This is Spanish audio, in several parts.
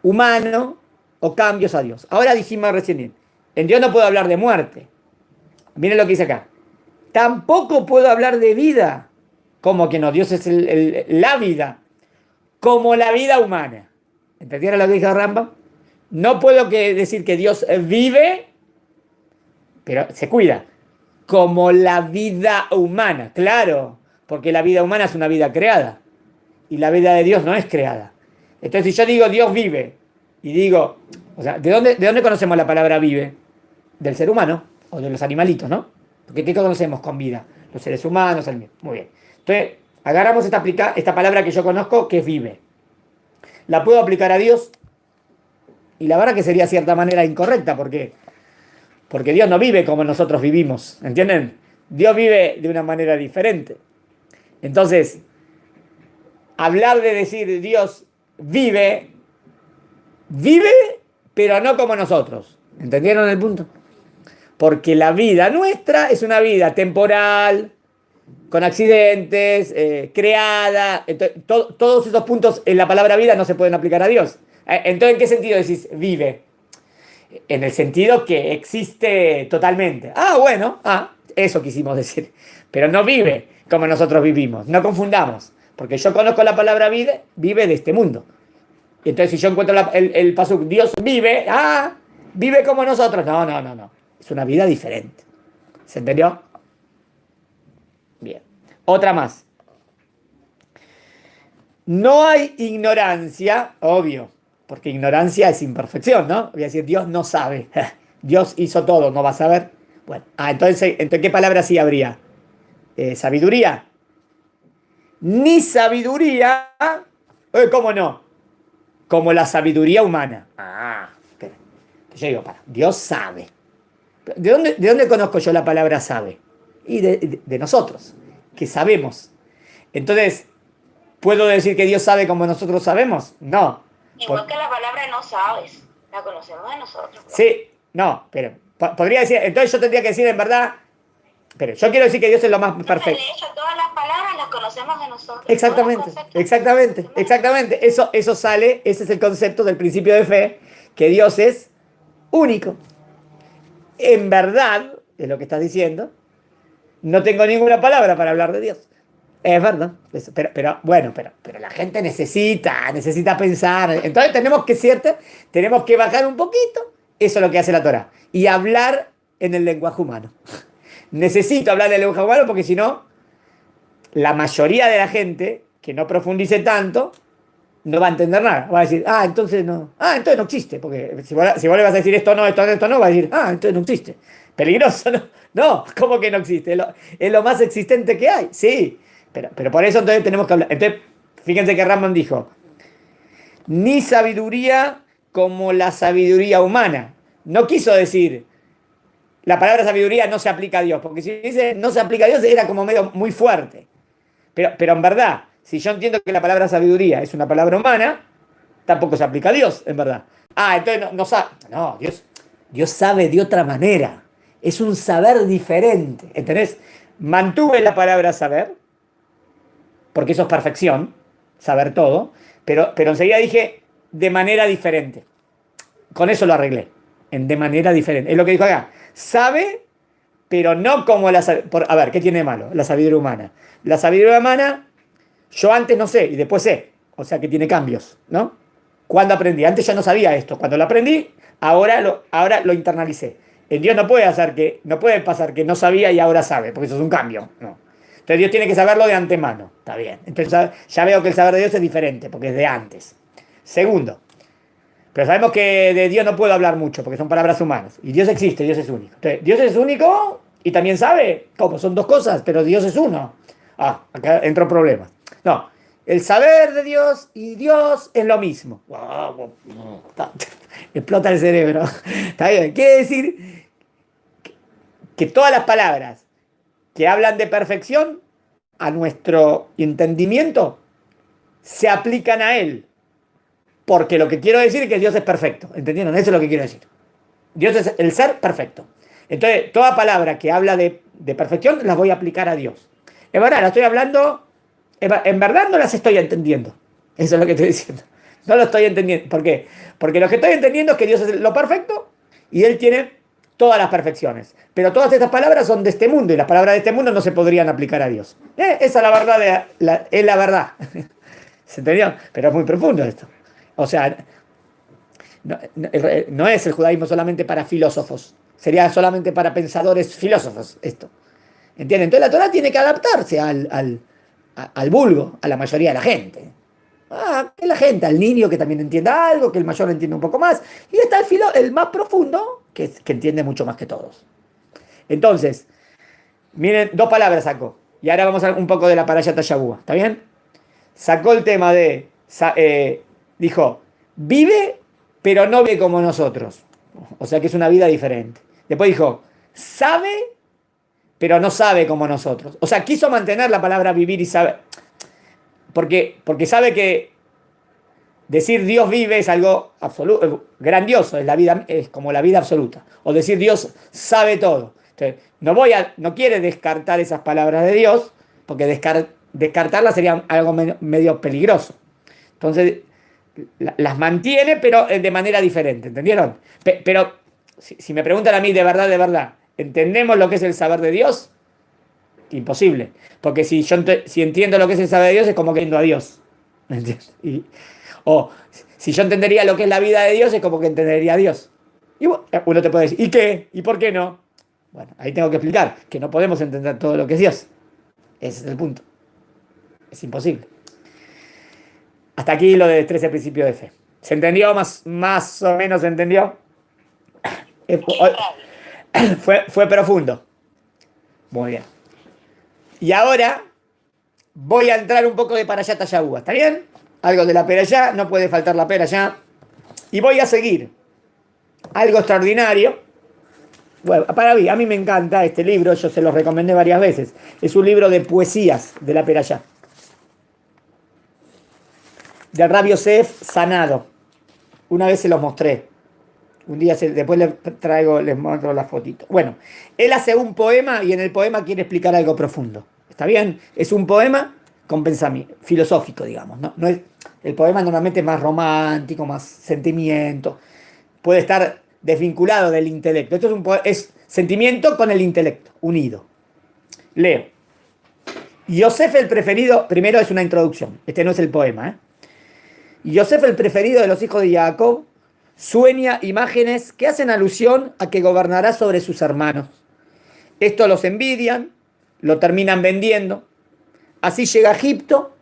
humano o cambios a Dios. Ahora dijimos recién, en Dios no puedo hablar de muerte. Miren lo que dice acá. Tampoco puedo hablar de vida, como que no, Dios es la vida, como la vida humana. ¿Entendieron lo que dijo Rambam? No puedo decir que Dios vive, pero se cuida, como la vida humana, claro, porque la vida humana es una vida creada y la vida de Dios no es creada. Entonces, si yo digo Dios vive y digo, o sea, ¿de dónde conocemos la palabra vive? Del ser humano o de los animalitos, ¿no? Porque ¿qué conocemos con vida? Los seres humanos, el mismo. Muy bien. Entonces, agarramos esta palabra que yo conozco, que es vive. La puedo aplicar a Dios y la verdad que sería de cierta manera incorrecta, porque Dios no vive como nosotros vivimos, ¿entienden? Dios vive de una manera diferente. Entonces, hablar de decir Dios vive, pero no como nosotros. ¿Entendieron el punto? Porque la vida nuestra es una vida temporal, con accidentes, creada. Entonces, todos esos puntos en la palabra vida no se pueden aplicar a Dios. Entonces, ¿en qué sentido decís vive? En el sentido que existe totalmente. Bueno, eso quisimos decir. Pero no vive como nosotros vivimos. No confundamos. Porque yo conozco la palabra vive de este mundo. Entonces, si yo encuentro el pasuk, Dios vive, vive como nosotros. No, no, no, no. Es una vida diferente. ¿Se entendió? Bien. Otra más. No hay ignorancia, obvio, porque ignorancia es imperfección, ¿no? Voy a decir, Dios no sabe. Dios hizo todo, ¿no va a saber? Bueno, entonces ¿qué palabra sí habría? Sabiduría. Ni sabiduría, ¿cómo no? Como la sabiduría humana. Espera. Yo digo, Dios sabe. ¿De dónde conozco yo la palabra sabe? Y de nosotros, que sabemos. Entonces, ¿puedo decir que Dios sabe como nosotros sabemos? No. Igual que la palabra no sabes, la conocemos de nosotros, ¿no? Sí, no, pero podría decir, entonces yo tendría que decir en verdad, pero yo quiero decir que Dios es lo más perfecto. De hecho, todas las palabras las conocemos de nosotros. Exactamente, exactamente, exactamente. Eso sale, ese es el concepto del principio de fe, que Dios es único. En verdad, es lo que estás diciendo, no tengo ninguna palabra para hablar de Dios. Es verdad. Pero bueno, pero la gente necesita pensar. Entonces tenemos que bajar un poquito. Eso es lo que hace la Torah. Y hablar en el lenguaje humano. Necesito hablar en el lenguaje humano porque si no, la mayoría de la gente que no profundice tanto no va a entender nada. Va a decir, entonces no. Entonces no existe. Porque si vos le vas a decir esto no, esto no, va a decir, entonces no existe. Peligroso, ¿no? No, ¿cómo que no existe? Es lo más existente que hay. Sí. Pero por eso entonces tenemos que hablar. Entonces, fíjense que Rambam dijo, ni sabiduría como la sabiduría humana. No quiso decir, la palabra sabiduría no se aplica a Dios, porque si dice no se aplica a Dios era como medio muy fuerte. Pero en verdad, si yo entiendo que la palabra sabiduría es una palabra humana, tampoco se aplica a Dios, en verdad. Entonces no sabe. No, Dios sabe de otra manera. Es un saber diferente. ¿Entendés? Mantuve la palabra saber, porque eso es perfección, saber todo, pero enseguida dije de manera diferente. Con eso lo arreglé, de manera diferente. Es lo que dijo acá. Sabe, pero no como a ver, ¿qué tiene de malo? La sabiduría humana. La sabiduría humana, yo antes no sé y después sé. O sea que tiene cambios, ¿no? Cuando aprendí, antes yo no sabía esto. Cuando lo aprendí, ahora lo internalicé. En Dios no puede pasar que no sabía y ahora sabe, porque eso es un cambio. No. Entonces Dios tiene que saberlo de antemano. Está bien. Entonces ya veo que el saber de Dios es diferente, porque es de antes. Segundo, pero sabemos que de Dios no puedo hablar mucho, porque son palabras humanas. Y Dios existe, Dios es único. Entonces, Dios es único y también sabe. ¿Cómo? Son dos cosas, pero Dios es uno. Acá entró problema. No, el saber de Dios y Dios es lo mismo. Explota el cerebro. Está bien. Quiere decir que todas las palabras que hablan de perfección, a nuestro entendimiento, se aplican a Él. Porque lo que quiero decir es que Dios es perfecto. ¿Entendieron? Eso es lo que quiero decir. Dios es el ser perfecto. Entonces, toda palabra que habla de perfección, las voy a aplicar a Dios. Es verdad, la estoy hablando, en verdad no las estoy entendiendo. Eso es lo que estoy diciendo. No lo estoy entendiendo. ¿Por qué? Porque lo que estoy entendiendo es que Dios es lo perfecto y Él tiene todas las perfecciones. Pero todas estas palabras son de este mundo y las palabras de este mundo no se podrían aplicar a Dios. Esa es la verdad, es la verdad. ¿Se entendió? Pero es muy profundo esto. O sea, no es el judaísmo solamente para filósofos. Sería solamente para pensadores filósofos esto. ¿Entienden? Entonces la Torah tiene que adaptarse al vulgo, a la mayoría de la gente. Que la gente, al niño que también entienda algo, que el mayor entienda un poco más. Y está el más profundo, que entiende mucho más que todos. Entonces, miren, dos palabras sacó. Y ahora vamos a ver un poco de la parashat Shavua. ¿Está bien? Sacó el tema dijo, vive, pero no ve como nosotros. O sea que es una vida diferente. Después dijo, sabe, pero no sabe como nosotros. O sea, quiso mantener la palabra vivir y saber. Porque sabe que decir Dios vive es algo absoluto, grandioso, es como la vida absoluta. O decir Dios sabe todo. Entonces, no quiere descartar esas palabras de Dios, porque descartarlas sería algo medio peligroso. Entonces, las mantiene, pero de manera diferente, ¿entendieron? Pero si me preguntan a mí de verdad, ¿entendemos lo que es el saber de Dios? Imposible. Porque si entiendo lo que es el saber de Dios, es como que entiendo a Dios. ¿Me entiendes? O si yo entendería lo que es la vida de Dios, es como que entendería a Dios. Y uno te puede decir, ¿y qué? ¿Y por qué no? Bueno, ahí tengo que explicar que no podemos entender todo lo que es Dios. Ese es el punto. Es imposible. Hasta aquí lo de 13 principios de fe. ¿Se entendió? Más o menos se entendió. Fue profundo. Muy bien. Y ahora voy a entrar un poco de Parashat Shavua. ¿Está bien? Algo de la Perashá, no puede faltar la Perashá. Y voy a seguir. Algo extraordinario. Bueno, a mí me encanta este libro, yo se lo recomendé varias veces. Es un libro de poesías de la Perashá. Del Rabbi Yosef Sanado. Una vez se los mostré. Un día después les muestro la fotito. Bueno, él hace un poema y en el poema quiere explicar algo profundo. ¿Está bien? Es un poema con pensamiento, filosófico, digamos. No es, el poema normalmente es más romántico, más sentimiento. Puede estar desvinculado del intelecto. Esto es sentimiento con el intelecto, unido. Leo. Yosef el preferido, primero es una introducción. Este no es el poema, ¿eh? Yosef el preferido de los hijos de Jacob sueña imágenes que hacen alusión a que gobernará sobre sus hermanos. Estos los envidian, lo terminan vendiendo. Así llega a Egipto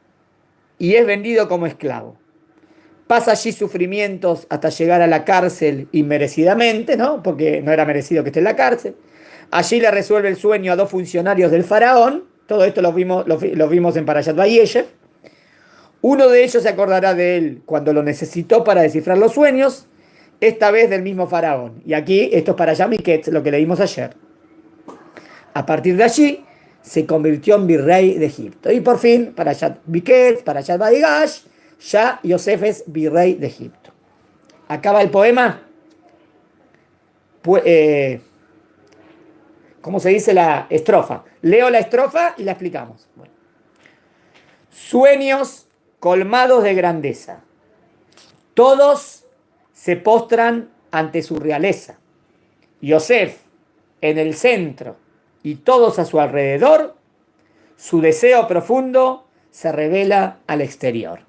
y es vendido como esclavo. Pasa allí sufrimientos hasta llegar a la cárcel inmerecidamente, ¿no? Porque no era merecido que esté en la cárcel. Allí le resuelve el sueño a dos funcionarios del faraón. Todo esto lo vimos en Parashat Vayeshev. Uno de ellos se acordará de él cuando lo necesitó para descifrar los sueños, esta vez del mismo faraón. Y aquí, esto es para Miketz, lo que leímos ayer. A partir de allí, se convirtió en virrey de Egipto. Y por fin, Parashat Miketz, Parashat Vaigash, ya Yosef es virrey de Egipto. Acaba el poema. ¿Cómo se dice la estrofa? Leo la estrofa y la explicamos. Bueno. Sueños colmados de grandeza. Todos se postran ante su realeza. Yosef en el centro y todos a su alrededor, su deseo profundo se revela al exterior.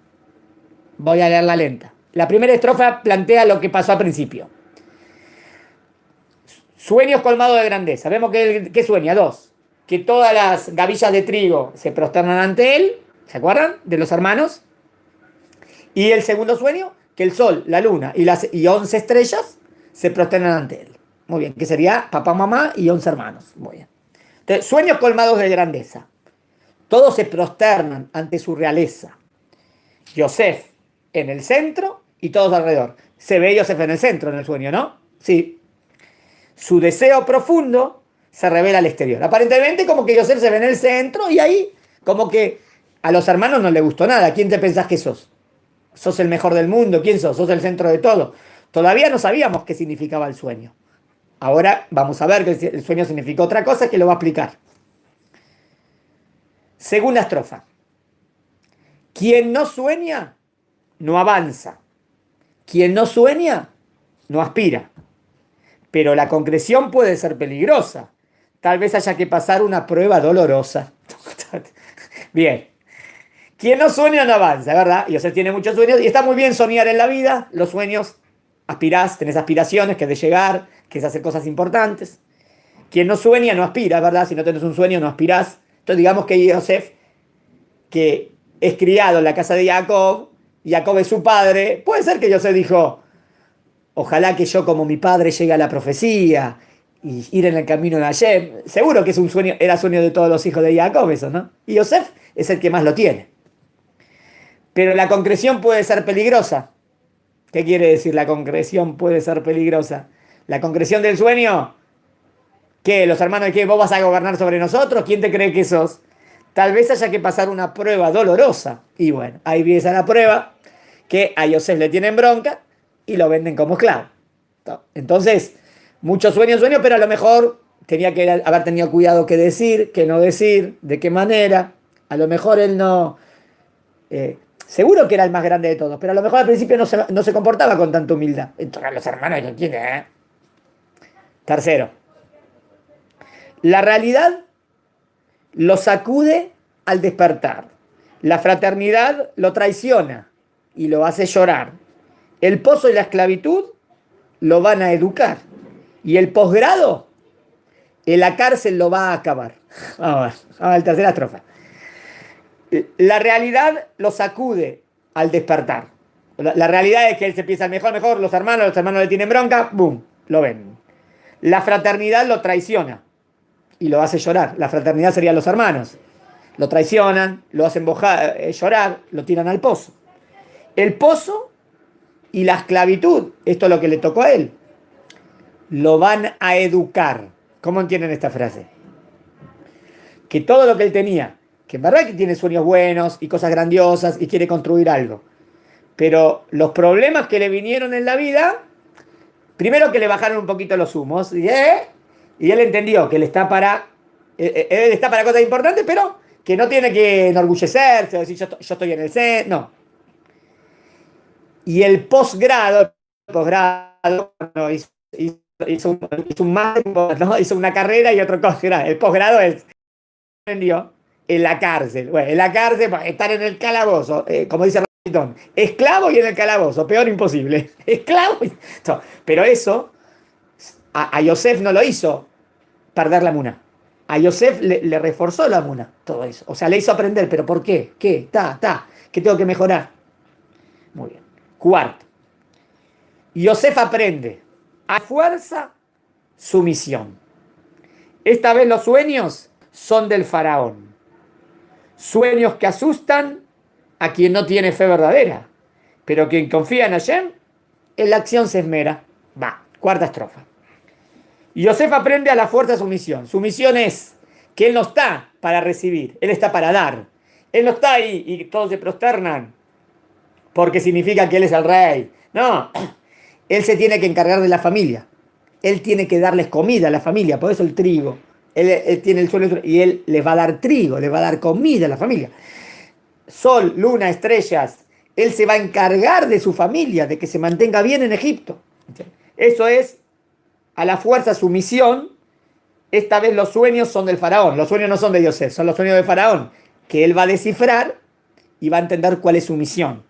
Voy a leer la lenta. La primera estrofa plantea lo que pasó al principio. Sueños colmados de grandeza. Vemos que sueña. Dos, que todas las gavillas de trigo se prosternan ante él. ¿Se acuerdan? De los hermanos. Y el segundo sueño, que el sol, la luna y 11 estrellas se prosternan ante él. Muy bien, que sería papá, mamá y 11 hermanos. Muy bien. Entonces, sueños colmados de grandeza. Todos se prosternan ante su realeza. Yosef en el centro y todos alrededor. Se ve Yosef en el centro en el sueño, ¿no? Sí. Su deseo profundo se revela al exterior. Aparentemente como que Yosef se ve en el centro y ahí como que a los hermanos no les gustó nada. ¿Quién te pensás que sos? ¿Sos el mejor del mundo? ¿Quién sos? ¿Sos el centro de todo? Todavía no sabíamos qué significaba el sueño. Ahora vamos a ver que el sueño significa otra cosa que lo va a explicar. Segunda estrofa. Quien no sueña, no avanza. Quien no sueña, no aspira. Pero la concreción puede ser peligrosa. Tal vez haya que pasar una prueba dolorosa. Bien. Quien no sueña no avanza, ¿verdad? Y Yosef tiene muchos sueños y está muy bien soñar en la vida. Los sueños, aspirás, tenés aspiraciones, que es de llegar, que es hacer cosas importantes. Quien no sueña no aspira, ¿verdad? Si no tenés un sueño no aspirás. Entonces digamos que Yosef, que es criado en la casa de Jacob, Jacob es su padre, puede ser que Yosef dijo, ojalá que yo como mi padre llegue a la profecía y ir en el camino de Hashem. Seguro que es un sueño, era sueño de todos los hijos de Jacob eso, ¿no? Y Yosef es el que más lo tiene. Pero la concreción puede ser peligrosa. ¿Qué quiere decir la concreción puede ser peligrosa? La concreción del sueño, ¿qué? ¿Los hermanos de qué? ¿Vos vas a gobernar sobre nosotros? ¿Quién te cree que sos? Tal vez haya que pasar una prueba dolorosa. Y bueno, ahí empieza la prueba, que a Yosef le tienen bronca y lo venden como esclavo. Entonces, muchos sueños, pero a lo mejor tenía que haber tenido cuidado qué decir, qué no decir, de qué manera. A lo mejor él no... seguro que era el más grande de todos, pero a lo mejor al principio no se comportaba con tanta humildad. Entonces los hermanos, ¿quién es? Tercero, la realidad lo sacude al despertar. La fraternidad lo traiciona y lo hace llorar. El pozo y la esclavitud lo van a educar. Y el posgrado, en la cárcel lo va a acabar. Vamos a la tercera estrofa. La realidad lo sacude al despertar. La realidad es que él se piensa mejor, los hermanos le tienen bronca, boom, lo ven. La fraternidad lo traiciona y lo hace llorar. La fraternidad serían los hermanos. Lo traicionan, lo hacen llorar, lo tiran al pozo. El pozo y la esclavitud, esto es lo que le tocó a él, lo van a educar. ¿Cómo entienden esta frase? Que todo lo que él tenía, que en verdad que tiene sueños buenos y cosas grandiosas y quiere construir algo, pero los problemas que le vinieron en la vida, primero que le bajaron un poquito los humos, y él entendió que él está para cosas importantes, pero que no tiene que enorgullecerse o decir yo estoy en el centro, no. Y el posgrado, no, hizo un máster, ¿no? Hizo una carrera y otro posgrado. El posgrado aprendió en la cárcel. Bueno, en la cárcel, estar en el calabozo, como dice Rabitón, esclavo y en el calabozo, peor imposible. Esclavo. No, pero eso a Yosef no lo hizo perder la muna. A Yosef le reforzó la muna, todo eso. O sea, le hizo aprender, pero ¿por qué? ¿Qué? ¿Qué tengo que mejorar? Muy bien. Cuarto, Yosef aprende a fuerza sumisión. Esta vez los sueños son del faraón. Sueños que asustan a quien no tiene fe verdadera. Pero quien confía en Hashem, en la acción se esmera. Va, cuarta estrofa. Yosef aprende a la fuerza sumisión. Sumisión es que él no está para recibir, él está para dar. Él no está ahí y todos se prosternan porque significa que él es el rey. No, él se tiene que encargar de la familia. Él tiene que darles comida a la familia, por eso el trigo. Él tiene el suelo y él les va a dar trigo, les va a dar comida a la familia. Sol, luna, estrellas. Él se va a encargar de su familia, de que se mantenga bien en Egipto. Eso es a la fuerza sumisión. Esta vez los sueños son del faraón. Los sueños no son de Yosef, son los sueños del faraón, que él va a descifrar y va a entender cuál es su misión.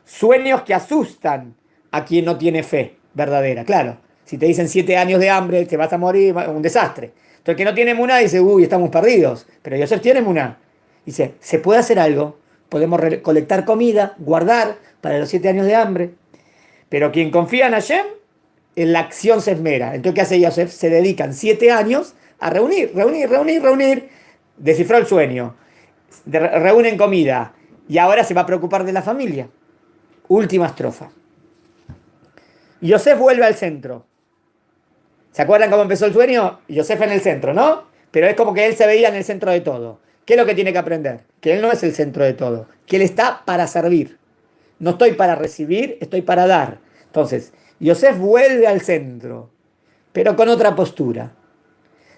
Sueños que asustan a quien no tiene fe verdadera. Claro, si te dicen 7 años de hambre, te vas a morir, un desastre. Entonces el que no tiene muná dice, uy, estamos perdidos. Pero Yosef tiene muná. Dice, se puede hacer algo. Podemos recolectar comida, guardar para los 7 años de hambre. Pero quien confía en Hashem, en la acción se esmera. Entonces, ¿qué hace Yosef? Se dedican 7 años a reunir. Descifró el sueño. Reúnen comida. Y ahora se va a preocupar de la familia. Última estrofa. Yosef vuelve al centro. ¿Se acuerdan cómo empezó el sueño? Yosef en el centro, ¿no? Pero es como que él se veía en el centro de todo. ¿Qué es lo que tiene que aprender? Que él no es el centro de todo. Que él está para servir. No estoy para recibir, estoy para dar. Entonces, Yosef vuelve al centro, pero con otra postura.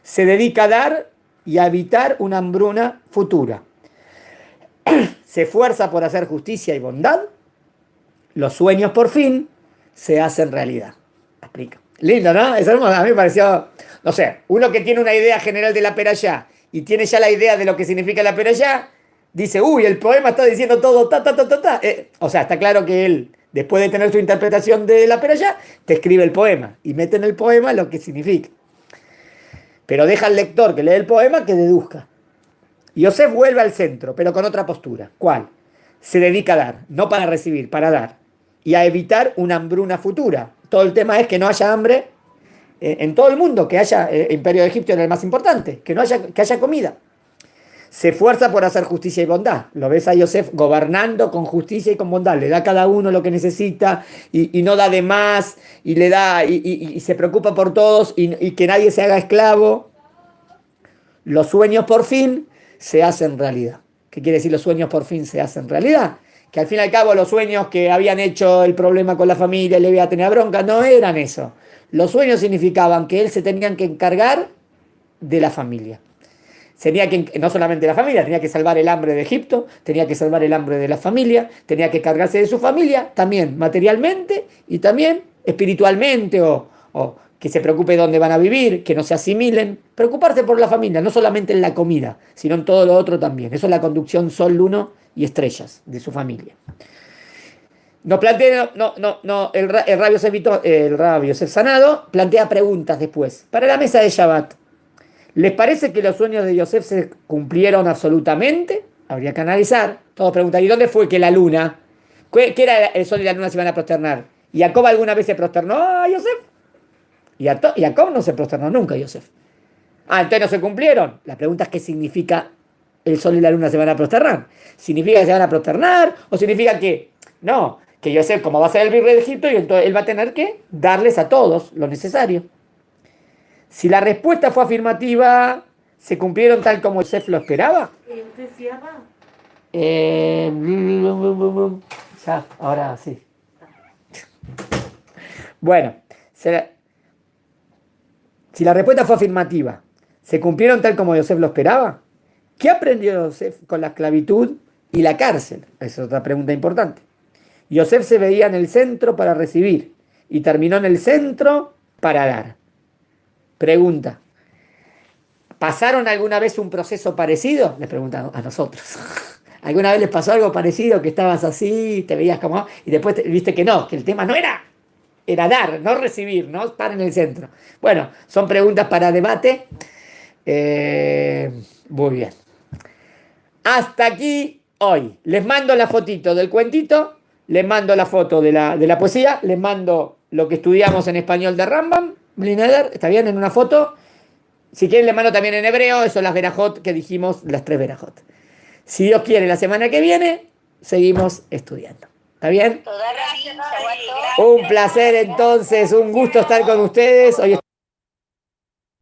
Se dedica a dar y a evitar una hambruna futura. Se esfuerza por hacer justicia y bondad los sueños por fin se hacen realidad. Explica. Lindo, ¿no? Es hermoso. A mí me pareció, no sé, uno que tiene una idea general de la perashá y tiene ya la idea de lo que significa la perashá, dice, uy, el poema está diciendo todo, ta, ta, ta, ta, ta. O sea, está claro que él, después de tener su interpretación de la perashá, te escribe el poema y mete en el poema lo que significa. Pero deja al lector que lee el poema que deduzca. Yosef vuelve al centro, pero con otra postura. ¿Cuál? Se dedica a dar, no para recibir, para dar. Y a evitar una hambruna futura. Todo el tema es que no haya hambre en todo el mundo, que haya, el imperio de Egipto era el más importante, que haya comida. Se esfuerza por hacer justicia y bondad. Lo ves a Yosef gobernando con justicia y con bondad. Le da a cada uno lo que necesita y no da de más y le da y se preocupa por todos y que nadie se haga esclavo. Los sueños por fin se hacen realidad. ¿Qué quiere decir los sueños por fin se hacen realidad? Que al fin y al cabo los sueños que habían hecho el problema con la familia y le iba a tener bronca no eran eso. Los sueños significaban que él se tenía que encargar de la familia. Tenía que, no solamente la familia, tenía que salvar el hambre de Egipto, tenía que salvar el hambre de la familia, tenía que cargarse de su familia, también materialmente y también espiritualmente, o que se preocupe de dónde van a vivir, que no se asimilen, preocuparse por la familia, no solamente en la comida, sino en todo lo otro también. Eso es la conducción sol, luna y estrellas de su familia. Nos plantea, el Rabbi Yosef Sanado plantea preguntas después, para la mesa de Shabbat. ¿Les parece que los sueños de Yosef se cumplieron absolutamente? Habría que analizar. Todos preguntan, ¿y dónde fue que la luna? ¿Qué era el sol y la luna se iban a prosternar? ¿Y Jacob alguna vez se prosternó a Yosef? Y Jacob no se prosternó nunca a Yosef. Ah, entonces no se cumplieron. La pregunta es ¿qué significa el sol y la luna se van a prosternar? ¿Significa que se van a prosternar? ¿O significa que no? Que Yosef, como va a ser el virrey de Egipto, y entonces él va a tener que darles a todos lo necesario. Si la respuesta fue afirmativa, ¿se cumplieron tal como Yosef lo esperaba? Ya, ahora sí. Bueno, si la respuesta fue afirmativa, ¿se cumplieron tal como Yosef lo esperaba? ¿Qué aprendió Yosef con la esclavitud y la cárcel? Esa es otra pregunta importante. Yosef se veía en el centro para recibir y terminó en el centro para dar. Pregunta, ¿pasaron alguna vez un proceso parecido? Les preguntan a nosotros. ¿Alguna vez les pasó algo parecido, que estabas así, te veías como, y después viste que no, que el tema no era dar, no recibir, no estar en el centro? Bueno, son preguntas para debate. Muy bien. Hasta aquí hoy. Les mando la fotito del cuentito, les mando la foto de la poesía, les mando lo que estudiamos en español de Rambam, Blineder, está bien, en una foto. Si quieren le mando también en hebreo, eso las verajot que dijimos, las 3 verajot. Si Dios quiere, la semana que viene, seguimos estudiando. ¿Está bien? Un placer entonces, un gusto estar con ustedes. Hoy